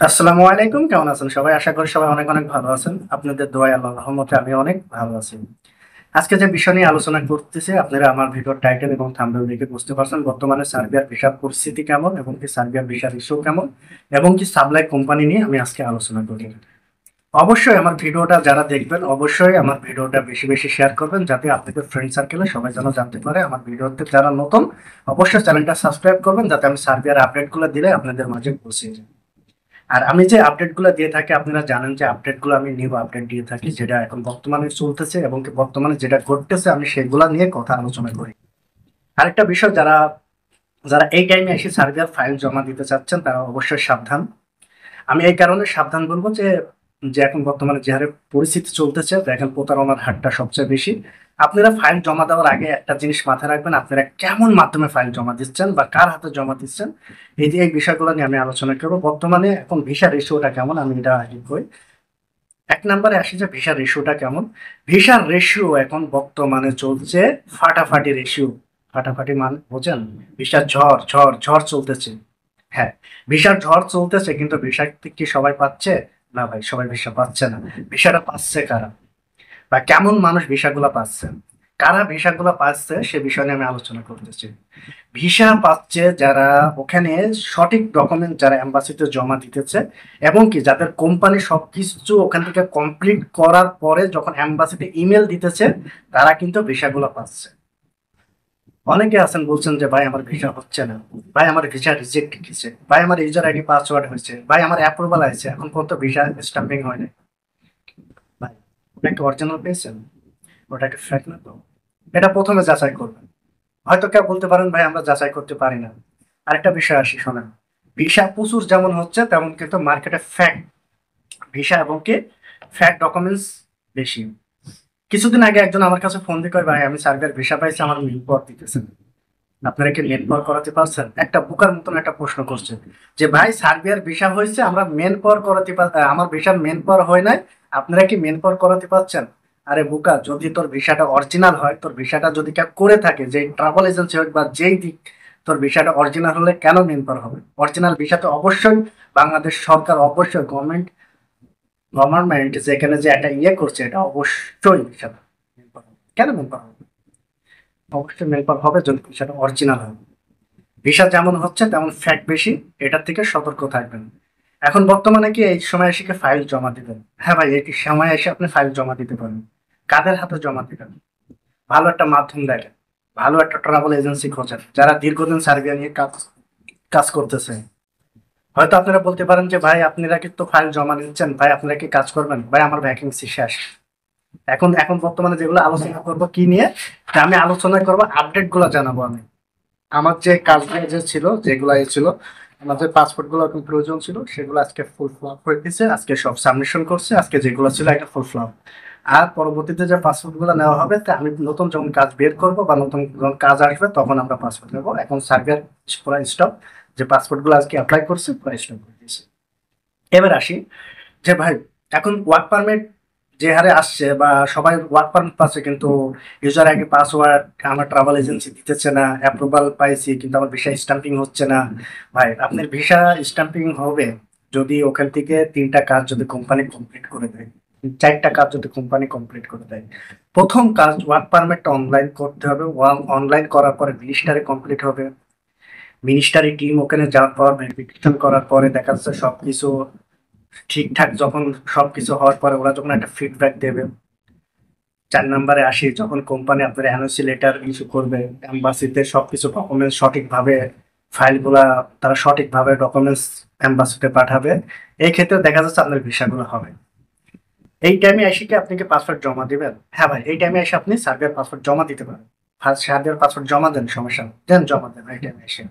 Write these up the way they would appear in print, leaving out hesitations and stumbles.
আসসালামু আলাইকুম, কেমন আছেন সবাই? আশা করি সবাই অনেক অনেক ভালো আছেন। আপনাদের দোয়ায় আল্লাহর রহমতে আমি অনেক ভালো আছি। আজকে যে বিষয় নিয়ে আলোচনা করতেছি, আপনারা আমার ভিডিওর টাইটেল এবং থাম্বনেল দেখে বুঝতে পারছেন বর্তমানে সার্বিয়ার ভিসার পরিস্থিতি কেমন এবং কি সার্বিয়ার ভিসার ইস্যু কেমন এবং কি সাপ্লাই কোম্পানি নিয়ে আমি আজকে আলোচনা করি। অবশ্যই আমার ভিডিওটা যারা দেখবেন অবশ্যই আমার ভিডিওটা বেশি বেশি শেয়ার করবেন, যাতে আপনাদের ফ্রেন্ড সার্কেলে সবাই যেন জানতে পারে। আমার ভিডিওতে যারা নতুন অবশ্যই চ্যানেলটা সাবস্ক্রাইব করবেন, যাতে আমি সার্বিয়ার আপডেটগুলো দিলে আপনাদের মাঝে পৌঁছে যায়। আর আমি যে আপডেটগুলো দিয়ে থাকি, আপনারা জানেন যে আপডেটগুলো আমি নিউ আপডেট দিয়ে থাকি, যেটা এখন বর্তমানে চলতেছে এবং কি বর্তমানে যেটা ঘটতেছে আমি সেগুলা নিয়ে কথা আলোচনা করি। আরেকটা বিষয়, যারা যারা এই টাইমে এসে সার্ভিয়ার ফাইল জমা দিতে চাচ্ছেন তারা অবশ্যই সাবধান। আমি এই কারণে সাবধান বলবো যে যে এখন বর্তমানে যে হারে পরিস্থিতি চলতেছে, দেখেন প্রতারণার হারটা সবচেয়ে বেশি। আপনারা ফাইল জমা দেওয়ার আগে একটা জিনিস মাথায় রাখবেন, আপনারা কেমন মাধ্যমে ফাইল জমা দিচ্ছেন বা কার হাতে জমা দিচ্ছেন। এই যে এই বিষয়গুলো নিয়ে আমি আলোচনা করবো। বর্তমানে এখন ভিসা রেশিওটা কেমন আমি এটা আগে কই। এক নম্বরে আসি যে ভিসার রেশিওটা কেমন। ভিসার রেশিও এখন বর্তমানে চলছে ফাটাফাটি রেশিও। ফাটাফাটি মানে বোঝেন? ভিসার ঝড় ঝড় ঝড় চলতেছে। হ্যাঁ, ভিসার ঝড় চলতেছে, কিন্তু ভিসা কি সবাই পাচ্ছে? না ভাই, সবাই ভিসা পাচ্ছে না। ভিসাটা পাচ্ছে কারা বা কেমন মানুষ ভিসাগুলো পাচ্ছে? কারা ভিসাগুলো পাচ্ছে সে বিষয় নিয়ে আমি আলোচনা করতেছি। ভিসা পাচ্ছে যারা ওখানে সঠিক ডকুমেন্ট যারা এম্বাসিতে জমা দিতেছে এবং কি যাদের কোম্পানি সবকিছু ওখান থেকে কমপ্লিট করার পরে যখন এম্বাসিতে ইমেল দিতেছে, তারা কিন্তু ভিসাগুলো পাচ্ছে। অনেকে আছেন বলছেন যে ভাই আমার ভিসা হচ্ছে না, ভাই আমার ভিসা রিজেক্ট গেছে, ভাই আমার ইউজার আইডি পাসওয়ার্ড হয়েছে, ভাই আমার অ্যাপ্রুভাল আছে, এখন পর্যন্ত ভিসা স্ট্যাম্পিং হয়নি। ভাই, ওটা কি অরিজিনাল পেয়েছেন? ওটা কি ফেক না তো? এটা প্রথমে যাচাই করবেন। হয়তো কেউ বলতে পারেন ভাই আমরা যাচাই করতে পারি না। আরেকটা বিষয় আসি, শোনেন। ভিসা প্রচুর যেমন হচ্ছে তেমন কিন্তু মার্কেটে ফ্যাক ভিসা এবং কি ফ্যাক ডকুমেন্টস বেশি। কিছুদিন আগে একজন আমার কাছে ফোন দিয়ে কয়, ভাই আমি সার্বিয়ার ভিসা পাইছি, আমার মেল পাওয়ার দিতেছেন, আপনারা কি মেন পাওয়ার করাতে পারছেন? একটা বোকার মতন একটা প্রশ্ন করছে যে ভাই সার্বিয়ার ভিসা হয়েছে, আমরা মেন পাওয়ার করাতে আমার ভিসার মেন পাওয়ার হয় নাই, আপনারা কি মেন পাওয়ার করাতে পারছেন? আরে বোকা, যদি তোর ভিসাটা অরিজিনাল হয়, তোর ভিসাটা যদি কেউ করে থাকে, যে ট্রাভেল এজেন্সি হোক বা যেই দিক, তোর ভিসাটা অরিজিনাল হলে কেন মেন পাওয়ার হবে? অরিজিনাল ভিসাতে অবশ্যই বাংলাদেশ সরকার, অবশ্যই গভর্নমেন্ট যেখানে যে একটা ইয়ে করছে, এটা অবশ্যই ভিসাটা মেন পাওয়ার হবে। কেন মেন পাওয়ার হবে? অবশ্যই মেল পাওয়ার হবে যদি ভিসাটা অরিজিনাল হয়। ভিসা যেমন হচ্ছে তেমন ফ্যাক্ট বেশি, এটার থেকে সতর্ক থাকবেন। এখন বর্তমানে কি এই সময় এসে কি ফাইল জমা দিবেন? হ্যাঁ ভাই, এই সময় এসে আপনি ফাইল জমা দিতে পারেন। কাদের হাতে জমা দিবেন? ভালো একটা মাধ্যম দেখেন, ভালো একটা ট্রাভেল এজেন্সি খোঁজেন যারা দীর্ঘদিন সার্বিয়া নিয়ে কাজ কাজ করতেছে। হয়তো আপনারা বলতে পারেন যে ভাই আপনারা কিন্তু ফাইল জমা দিচ্ছেন, ভাই আপনারা কি কাজ করবেন? ভাই আমার ভ্যাকেন্সি শেষ। এখন এখন বর্তমানে যেগুলো আলোচনা করব কি নিয়ে, তা আমি আলোচনা করবো আপডেট গুলো জানাবো আমি। আমার যে কাজগুলো যে ছিল, যেগুলো ছিল, আমার যে পাসপোর্ট গুলো এখন প্রয়োজন ছিল সেগুলো আজকে ফুল ফ্লপ হয়ে দিচ্ছে, আজকে সব সাবমিশন করছে, আজকে যেগুলো ছিল একটা ফুল ফ্লপ। আর পরবর্তীতে যে পাসপোর্ট গুলো নেওয়া হবে তা আমি নতুন যখন কাজ বের করবো বা নতুন যখন কাজ আসবে তখন আমরা পাসপোর্ট নেবো। এখন সার্ভের পুরো স্টপ, যে পাসপোর্ট গুলো আজকে অ্যাপ্লাই করছে পুরো স্টপ করে দিয়েছে। এবার আসি যে ভাই, এখন ওয়ার্ক পারমিট যে হারে আসছে বা সবাই ওয়ার্ক পারমিট পাচ্ছে, কিন্তু ইউজার আইডি পাসওয়ার্ড আমার ট্রাভেল এজেন্সি দিতেছে না, অ্যাপ্রুভাল পাইছি কিন্তু আমার ভিসা স্টাম্পিং হচ্ছে না। ভাই আপনার ভিসা স্টাম্পিং হবে যদি ওখান থেকে 3টা কাজ যদি কোম্পানি কমপ্লিট করে দেয়, 4টা কাজ যদি কোম্পানি কমপ্লিট করে দেয়। প্রথম কাজ ওয়ার্ক পারমিটটা অনলাইন করতে হবে, অনলাইন করার পরে মিনিস্টারে কমপ্লিট হবে। মিনিস্টারি টিম ওখানে যাওয়ার পর ভেরিফিকেশন করার পরে দেখা যাচ্ছে সবকিছু ঠিকঠাক, যখন সবকিছু হওয়ার পরে ওরা যখন একটা ফিডব্যাক দেবে। 4 নম্বরে আসি, যখন কোম্পানি আপনার এনওসি লেটার ইস্যু করবে, এম্বাসিতে সবকিছু ডকুমেন্টস সঠিকভাবে, ফাইলগুলা তারা সঠিকভাবে ডকুমেন্টস এম্বাসিতে পাঠাবে। এই ক্ষেত্রে দেখা যাচ্ছে আপনার ভিসাগুলো হবে। এই টাইমে এসে কি আপনি কি পাসপোর্ট জমা দিবেন? হ্যাঁ ভাই, এই টাইমে এসে আপনি সার্বিয়ার পাসপোর্ট জমা দিতে পারেন। ফার্স্ট সার্বিয়ার পাসপোর্ট জমা দেন, সমস্যা নেই। দেন, জমা দেন এই টাইমে এসে।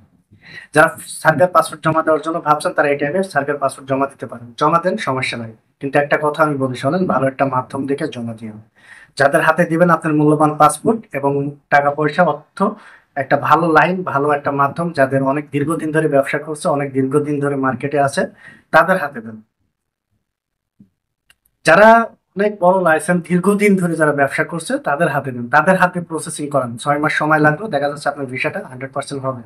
যারা সার্বিয়ার পাসপোর্ট জমা দেওয়ার জন্য ভাবছেন তারা এই টাইমে সার্বিয়ার পাসপোর্ট জমা দিতে পারেন, জমা দেন, সমস্যা নাই। কিন্তু একটা কথা আমি বলি শোনেন, ভালো একটা মাধ্যম দেখে জমা দিও। যাদের হাতে দিবেন আপনার মূল্যবান পাসপোর্ট এবং টাকা পয়সা অর্থ, একটা ভালো লাইন, ভালো একটা মাধ্যম, যাদের অনেক দীর্ঘদিন ধরে ব্যবসা করছে, অনেক দীর্ঘদিন ধরে মার্কেটে আছে, তাদের হাতে দেন। যারা অনেক বড় লাইসেন্স দীর্ঘদিন ধরে যারা ব্যবসা করছে তাদের হাতে দেন, তাদের হাতে প্রসেসিং করান। 6 মাস সময় লাগলো, দেখা যাচ্ছে আপনার ভিসাটা 100% হবে।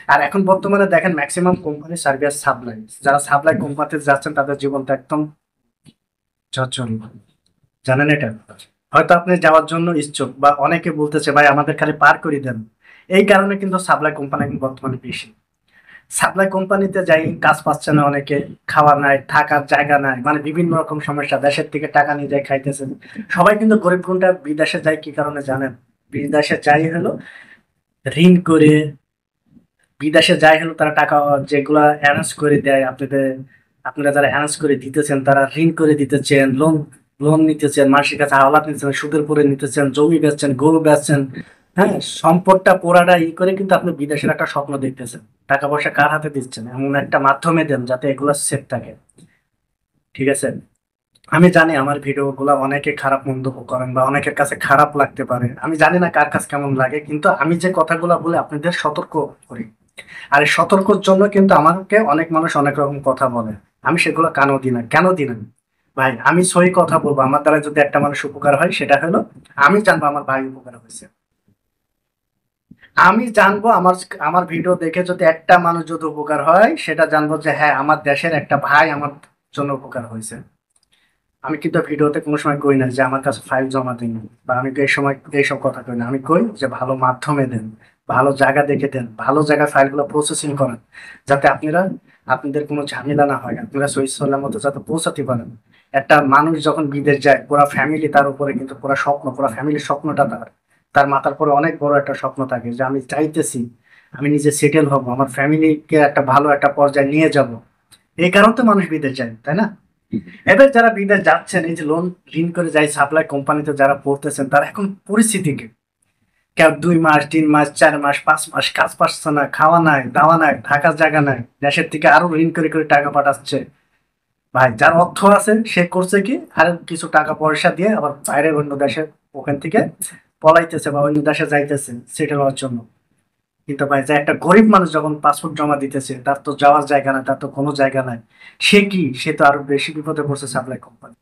আর এখন বর্তমানে দেখেন ম্যাক্সিমাম কোম্পানি সার্ভিস সাপ্লাই, যারা সাপ্লাই কোম্পানিতে যাচ্ছেন তাদের জীবনটা একদম ঝরঝরি, জানেন এটা? হয়তো আপনি যাওয়ার জন্য ইচ্ছুক বা অনেকে বলতেছে ভাই আমাদের খালি পার করে দেন, এই কারণে কিন্তু সাপ্লাই কোম্পানি বর্তমানে বেশি। সাপ্লাই কোম্পানিতে যাই কাজ পাচ্ছে না অনেকে, খাওয়ার নাই, থাকার জায়গা নাই, মানে বিভিন্ন রকম সমস্যা, দেশের থেকে টাকা নিয়ে যায় খাইতেছেন। সবাই কিন্তু গরিব গুণটা বিদেশে যায় কি কারণে জানেন? বিদেশে যাই হলো ঋণ করে, বিদেশে যাই হলো তারা টাকা যেগুলা অ্যারেঞ্জ করে দেয় আপনাদের, আপনারা যারা অ্যারেঞ্জ করে দিতেছেন তারা ঋণ করে দিতেছেন, লোন লোন নিতেছেন, মানুষের কাছে হাওলাত নিতেছেন, সুদের পরে নিতেছেন, জমি বেচছেন, গরু বেচছেন, হ্যাঁ, সম্পদটা পুরাটা করে কিন্তু আপনি বিদেশের একটা স্বপ্ন দেখতেছেন। টাকা পয়সা কার হাতে দিচ্ছেন? এমন একটা মাধ্যমে দেন যাতে এগুলো সেফ থাকে। ঠিক আছে? আমি জানি আমার ভিডিও গুলা অনেকে খারাপ মন্তব্য করেন বা অনেকের কাছে খারাপ লাগতে পারে, আমি জানি না কার কাছে কেমন লাগে, কিন্তু আমি যে কথাগুলো বলে আপনাদের সতর্ক করি। আর এই সতর্কর জন্য কিন্তু আমাকে অনেক মানুষ অনেক রকম কথা বলে, আমি সেগুলো কানও দিই না। কেন দিই না? ভাই আমি সই কথা বলবো, আমার দ্বারা যদি একটা মানুষ উপকার হয় সেটা হলো আমি জানবো আমার ভাই উপকার হয়েছে। আমি জানবো আমার আমার ভিডিও দেখে যদি একটা মানুষ যদি উপকার হয় সেটা জানবো যে হ্যাঁ আমার দেশের একটা ভাই আমার জন্য উপকার হয়েছে। আমি কিন্তু ভিডিওতে কোনো সময় কই না যে আমার কাছে ফাইল জমা দিন, বা আমি এই সময় এইসব কথা কই না। আমি কই যে ভালো মাধ্যমে দেন, ভালো জায়গা দেখে দেন, ভালো জায়গায় ফাইলগুলো প্রসেসিং করেন, যাতে আপনারা আপনাদের কোনো ঝামেলা না হয়, আপনারা সহি মতো যাতে পৌঁছাতে পারেন। একটা মানুষ যখন বিদেশ যায় পুরো ফ্যামিলি তার উপরে কিন্তু পুরো স্বপ্ন, পুরো ফ্যামিলির স্বপ্নটা তার, তার মাথার পরে অনেক বড় একটা স্বপ্ন থাকে যে আমি চাইতেছি আমি নিজে সেটেল হব, আমার ফ্যামিলিকে একটা ভালো একটা পর্যায়ে নিয়ে যাব। এই কারণে তো মানুষ বিদেশ যায়, তাই না? এবার যারা বিদেশ যাচ্ছেন, এই যে লোন ঋণ করে যাই সাপ্লাই কোম্পানিতে যারা পড়তেছেন, তারা এখন পরিস্থিতি কি? কেউ 2 মাস 3 মাস 4 মাস 5 মাস কাজ পাচ্ছে না, খাওয়া নাই দাওয়া নাই, থাকার জায়গা নাই, দেশের থেকে আরো ঋণ করে করে টাকা পাঠাচ্ছে। ভাই যার অর্থ আছে সে করছে কি, আর কিছু টাকা পয়সা দিয়ে আবার বাইরের অন্য দেশে ওখান থেকে পলাইতেছে বা অন্য দেশে যাইতেছে সেটেল হওয়ার জন্য। কিন্তু ভাই যে একটা গরিব মানুষ যখন পাসপোর্ট জমা দিতেছে, তার তো যাওয়ার জায়গা নাই, তার তো কোনো জায়গা নাই, সে কি, সে তো আরো বেশি বিপদে পড়ছে সাপ্লাই কোম্পানি।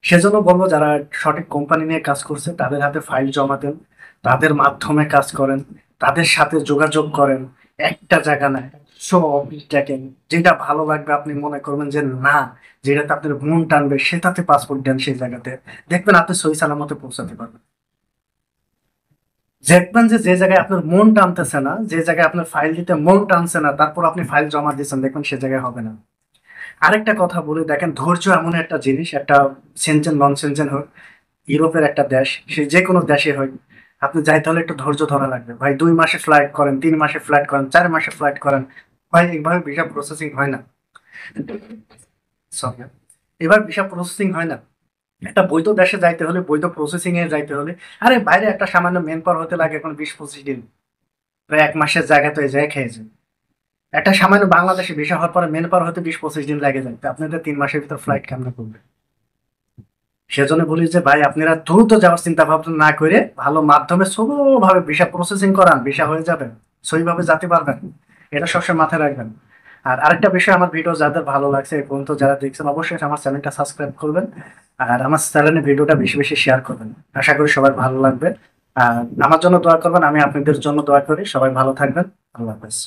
সেজন্য বলবো যারা সঠিক কোম্পানি নিয়ে কাজ করছে তাদের হাতে ফাইল জমা দেন, তাদের মাধ্যমে কাজ করেন, তাদের সাথে যোগাযোগ করেন। একটা জায়গা নাই, সব অফিস দেখেন, যেটা ভালো লাগবে আপনি মনে করবেন যে না, যেটাতে আপনার মন টানবে সেটাতে পাসপোর্ট দেন, সেই জায়গাতে দেখবেন আপনি সহি সালামতে পৌঁছাতে পারবেন। দেখবেন যে যে জায়গায় আপনার মন টানতেছে না, যে জায়গায় আপনার ফাইল দিতে মন টানছে না, তারপর আপনি ফাইল জমা দিচ্ছেন, দেখবেন সে জায়গায় হবে না। আরেকটা কথা বলি, দেখেন ধৈর্য এমন একটা জিনিস, একটা সেনজেন নন সেনজেন হোক, ইউরোপের একটা দেশ, সে যে কোনো দেশে হোক, আপনি যাইতে হলে একটু ধৈর্য ধরা লাগবে ভাই। 2 মাসে ফ্লাইট করেন, 3 মাসে ফ্লাইট করেন, 4 মাসে ফ্লাইট করেন, ভাই এইভাবে ভিসা প্রসেসিং হয় না। সরি, এবার ভিসা প্রসেসিং হয় না। একটা বৈধ দেশে যাইতে হলে, বৈধ প্রসেসিং এ যাইতে হলে, আরে বাইরে একটা সামান্য মেন পাওয়ার হতে লাগে এখন 20-25 দিন, প্রায় 1 মাসের জায়গায় তো এই জায়গায় খেয়েছে। একটা সামান্য বাংলাদেশে ভিসা হওয়ার পরে মেন পাওয়ার হতে 20-25 দিন লাগে যায়, তো আপনাদের 3 মাসের ভিতর ফ্লাইট কেমনে করবে? সেজন্য বলি যে ভাই আপনারা দ্রুত যাওয়ার চিন্তা ভাবনা না করে ভালো মাধ্যমে ভাবে ভিসা প্রসেসিং করান, ভিসা হয়ে যাবে, সহিভাবে যেতে পারবেন, এটা সবসময় মাথায় রাখবেন। আর আরেকটা বিষয়, আমার ভিডিও যাদের ভালো লাগছে এই পর্যন্ত যারা দেখছেন, অবশ্যই আমার চ্যানেলটা সাবস্ক্রাইব করবেন, আর আমার চ্যানেলে ভিডিওটা বেশি বেশি শেয়ার করবেন। আশা করি সবার ভালো লাগবে। আর আমার জন্য দোয়া করবেন, আমি আপনাদের জন্য দোয়া করি। সবাই ভালো থাকবেন। আল্লাহ হাফেজ।